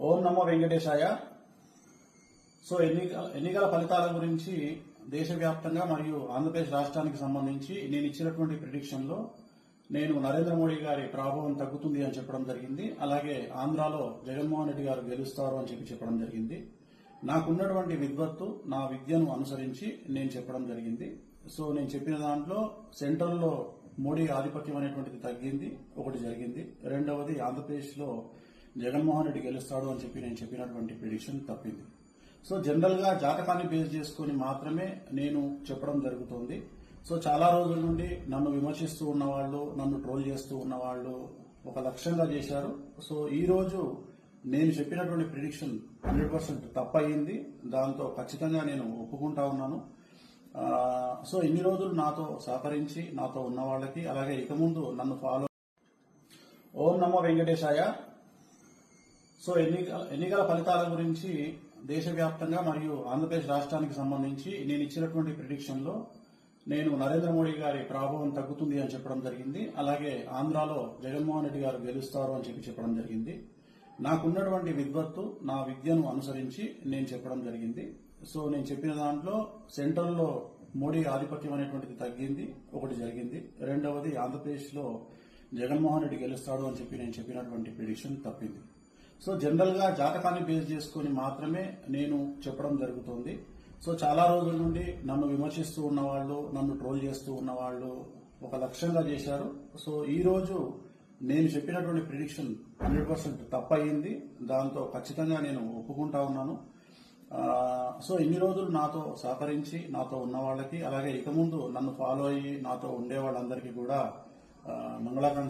ఓం నమో వెంకటేశాయ. So ఎన్నికల ఫలితాల గురించి దేశవ్యాప్తంగా మరియు ఆంధ్రప్రదేశ్ రాష్ట్రానికి సంబంధించి నేను ఇచ్చినటువంటి ప్రిడిక్షన్ లో నేను నరేంద్ర మోడీ గారి ప్రభావం తగ్గుతుంది అని చెప్పడం జరిగింది. అలాగే ఆంధ్రాలో జగన్మోహన్ రెడ్డి గారు గెలుస్తారు అని చెప్పడం జరిగింది. నాకున్నటువంటి విద్వత్తు, నా విద్యను అనుసరించి నేను చెప్పడం జరిగింది. సో నేను చెప్పిన దాంట్లో సెంట్రల్లో మోడీ ఆధిపత్యం అనేటువంటిది తగ్గింది, ఒకటి జరిగింది. రెండవది ఆంధ్రప్రదేశ్ లో జగన్మోహన్ రెడ్డి గెలుస్తాడు అని నేను చెప్పినటువంటి ప్రిడిక్షన్ తప్పింది. సో జనరల్ గా జాతకాన్ని బేస్ చేసుకుని మాత్రమే నేను చెప్పడం జరుగుతుంది. సో చాలా రోజుల నుండి నన్ను విమర్శిస్తూ ఉన్నవాళ్లు, నన్ను ట్రోల్ చేస్తూ ఉన్నవాళ్లు ఒక లక్ష్యంగా చేశారు. సో ఈ రోజు నేను చెప్పినటువంటి ప్రిడిక్షన్ 100% తప్పయింది. దాంతో ఖచ్చితంగా నేను ఒప్పుకుంటా ఉన్నాను. సో ఇన్ని రోజులు నాతో సహకరించి నాతో ఉన్న వాళ్ళకి, అలాగే ఇక ముందు నన్ను ఫాలో. ఓం నమో వెంకటేశాయ. సో ఎన్నికల ఫలితాల గురించి దేశవ్యాప్తంగా మరియు ఆంధ్రప్రదేశ్ రాష్ట్రానికి సంబంధించి నేను ఇచ్చినటువంటి ప్రిడిక్షన్ లో నేను నరేంద్ర మోడీ గారి ప్రభావం తగ్గుతుంది అని చెప్పడం జరిగింది. అలాగే ఆంధ్రాలో జగన్మోహన్ రెడ్డి గారు గెలుస్తారు అని చెప్పడం జరిగింది. నాకున్నటువంటి విద్వత్తు, నా విద్యను అనుసరించి నేను చెప్పడం జరిగింది. సో నేను చెప్పిన దాంట్లో సెంట్రల్లో మోడీ ఆధిపత్యం అనేటువంటిది తగ్గింది, ఒకటి జరిగింది. రెండవది ఆంధ్రప్రదేశ్ లో జగన్మోహన్ రెడ్డి గెలుస్తాడు అని నేను చెప్పినటువంటి ప్రిడిక్షన్ తప్పింది. సో జనరల్ గా జాతకాన్ని బేస్ చేసుకుని మాత్రమే నేను చెప్పడం జరుగుతుంది. సో చాలా రోజుల నుండి నన్ను విమర్శిస్తూ ఉన్నవాళ్లు, నన్ను ట్రోల్ చేస్తూ ఉన్నవాళ్లు ఒక లక్ష్యంగా చేశారు. సో ఈ రోజు నేను చెప్పినటువంటి ప్రిడిక్షన్ 100% తప్పయింది. దాంతో ఖచ్చితంగా నేను ఒప్పుకుంటా ఉన్నాను. సో ఇన్ని రోజులు నాతో సహకరించి నాతో ఉన్న వాళ్ళకి, అలాగే ఇక ముందు నన్ను ఫాలో అయ్యి నాతో ఉండే వాళ్ళందరికీ కూడా మంగళాకాంక్ష